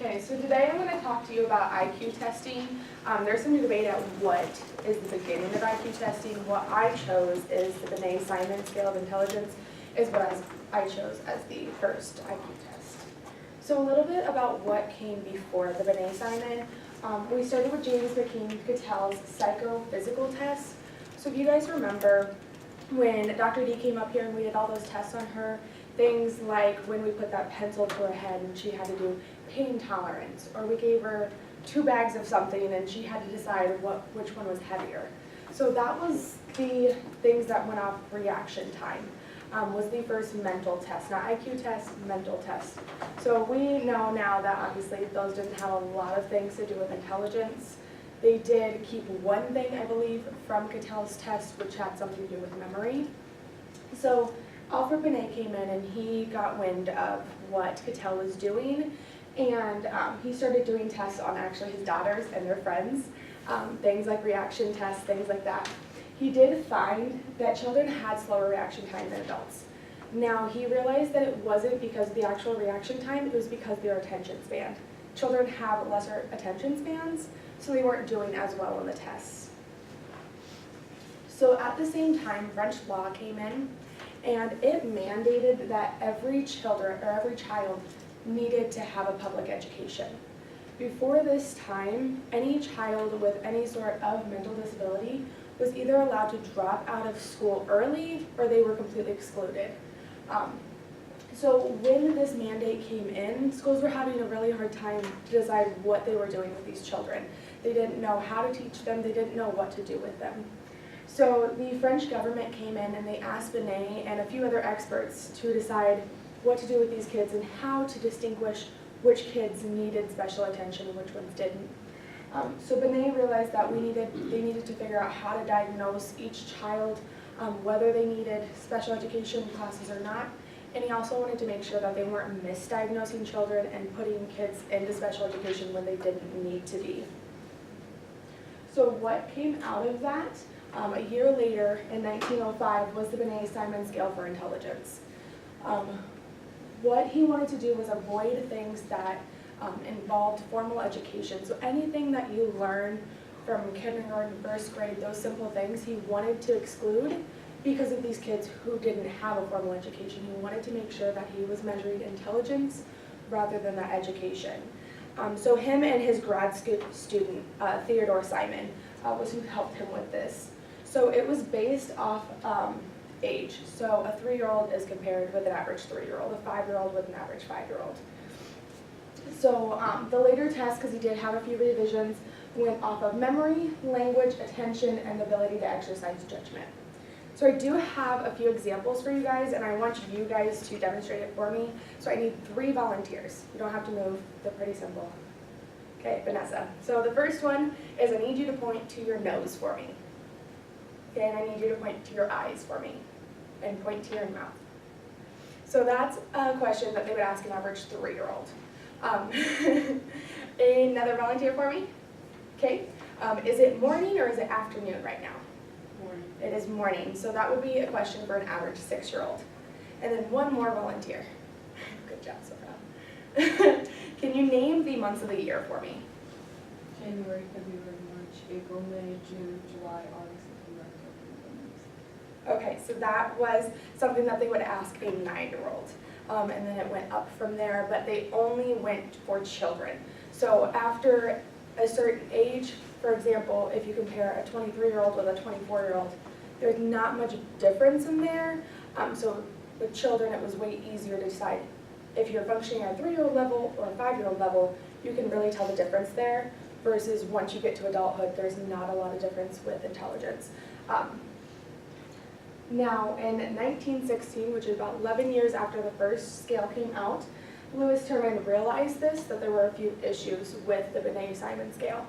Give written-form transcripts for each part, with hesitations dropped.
Okay, so today I'm going to talk to you about IQ testing. There's some debate at what is the beginning of IQ testing. What I chose is the Binet-Simon scale of intelligence is what I chose as the first IQ test. So a little bit about what came before the Binet-Simon. We started with James McKean Cattell's psychophysical tests. So if you guys remember when Dr. D came up here and we did all those tests on her, things like when we put that pencil to her head and she had to do pain tolerance, or we gave her 2 bags of something and she had to decide which one was heavier. So that was the things that went off reaction time, was the first mental test, not IQ test, mental test. So we know now that obviously those didn't have a lot of things to do with intelligence. They did keep one thing, I believe, from Cattell's test, which had something to do with memory. So Alfred Binet came in and he got wind of what Cattell was doing, and he started doing tests on actually his daughters and their friends, things like reaction tests, things like that. He did find that children had slower reaction time than adults. Now, he realized that it wasn't because of the actual reaction time, it was because of their attention span. Children have lesser attention spans, so they weren't doing as well on the tests. So at the same time, French law came in, and it mandated that every child needed to have a public education. Before this time, any child with any sort of mental disability was either allowed to drop out of school early or they were completely excluded. So when this mandate came in, schools were having a really hard time to decide what they were doing with these children. They didn't know how to teach them, they didn't know what to do with them. So the French government came in and they asked Binet and a few other experts to decide what to do with these kids and how to distinguish which kids needed special attention and which ones didn't. So Binet realized that they needed to figure out how to diagnose each child, whether they needed special education classes or not. And he also wanted to make sure that they weren't misdiagnosing children and putting kids into special education when they didn't need to be. So what came out of that? A year later, in 1905, was the Binet-Simon scale for intelligence. What he wanted to do was avoid things that involved formal education. So anything that you learn from kindergarten, first grade, those simple things, he wanted to exclude because of these kids who didn't have a formal education. He wanted to make sure that he was measuring intelligence rather than that education. So him and his grad student, Theodore Simon, was who helped him with this. So it was based off age. So a 3-year-old is compared with an average 3-year-old, a 5-year-old with an average 5-year-old. So the later test, because he did have a few revisions, went off of memory, language, attention, and the ability to exercise judgment. So I do have a few examples for you guys, and I want you guys to demonstrate it for me. So I need 3 volunteers. You don't have to move, they're pretty simple. Okay, Vanessa. So the first one is I need you to point to your nose for me. Okay, and I need you to point to your eyes for me, and point to your mouth. So that's a question that they would ask an average 3-year-old. Another volunteer for me? Okay, is it morning or is it afternoon right now? Morning. It is morning, so that would be a question for an average 6-year-old. And then one more volunteer. Good job, Sophia. Can you name the months of the year for me? January, February, March, April, May, June, July, August, September, October, November. Okay, so that was something that they would ask a 9-year-old. And then it went up from there, but they only went for children. So after a certain age, for example, if you compare a 23-year-old with a 24-year-old, there's not much difference in there. So with children, it was way easier to decide if you're functioning at a 3-year-old level or a 5-year-old level, you can really tell the difference there, versus once you get to adulthood, there's not a lot of difference with intelligence. Now, in 1916, which is about 11 years after the first scale came out, Louis Terman realized that there were a few issues with the Binet-Simon scale.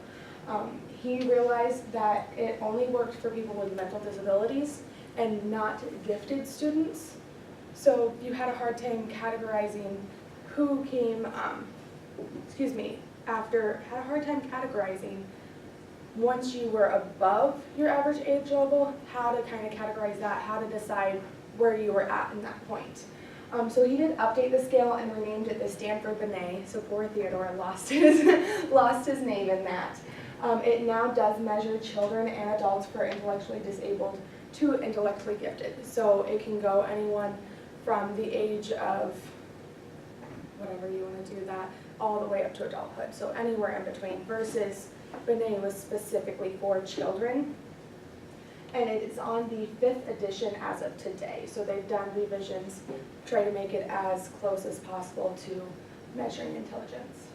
He realized that it only worked for people with mental disabilities and not gifted students. So you had a hard time categorizing who came, had a hard time categorizing once you were above your average age level, how to kind of categorize that, how to decide where you were at in that point. So he did update the scale and renamed it the Stanford Binet. So poor Theodore lost his name in that. It now does measure children and adults for intellectually disabled to intellectually gifted. So it can go anyone from the age of whatever you want to do that, all the way up to adulthood. So anywhere in between, versus Binet was specifically for children. And it is on the 5th edition as of today. So they've done revisions, try to make it as close as possible to measuring intelligence.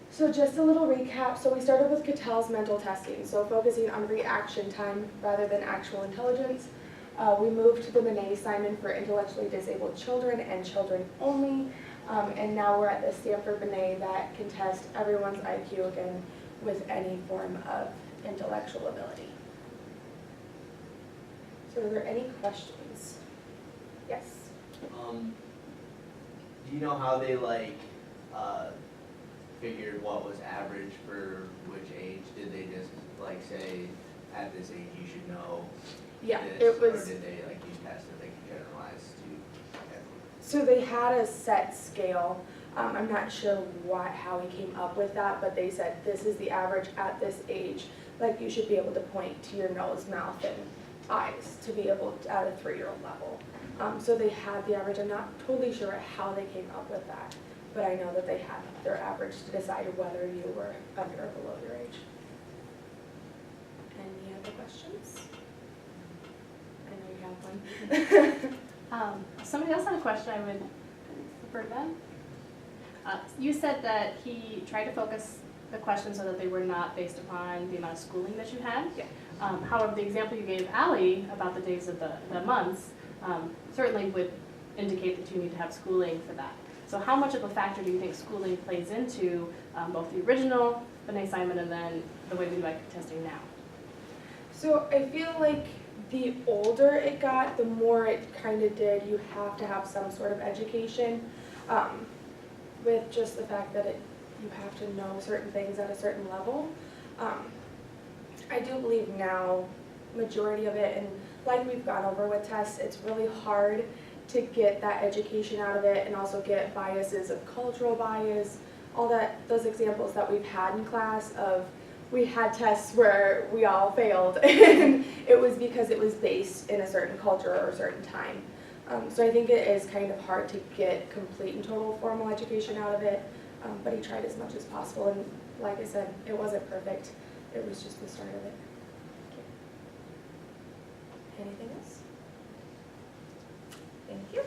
So just a little recap. So we started with Cattell's mental testing, so focusing on reaction time rather than actual intelligence. We moved to the Binet-Simon for intellectually disabled children and children only. And now we're at the Stanford Binet that can test everyone's IQ again with any form of intellectual ability. So are there any questions? Yes? Do you know how they figured what was average for which age? Did they just say at this age you should know Yeah, this, it was. or did they use tests that they could generalize to everyone? So they had a set scale. I'm not sure how he came up with that, but they said this is the average at this age. Like you should be able to point to your nose, mouth, and eyes to be able to, at a 3-year-old level. So they had the average. I'm not totally sure how they came up with that, but I know that they had their average to decide whether you were under or below your age. Any other questions? I know you have one. Somebody else had a question I would refer to them. You said that he tried to focus the questions so that they were not based upon the amount of schooling that you had. Yeah. However, the example you gave Allie about the days of the months certainly would indicate that you need to have schooling for that. So how much of a factor do you think schooling plays into both the original Binet-Simon and then the way we do IQ testing now? So I feel like the older it got, the more it kind of did, you have to have some sort of education with just the fact that you have to know certain things at a certain level. I do believe now, majority of it, and like we've gone over with tests, it's really hard to get that education out of it and also get biases of cultural bias, all those examples that we've had in class of we had tests where we all failed and it was because it was based in a certain culture or a certain time. So I think it is kind of hard to get complete and total formal education out of it, but he tried as much as possible, and like I said, it wasn't perfect. It was just the start of it. Anything else? Thank you.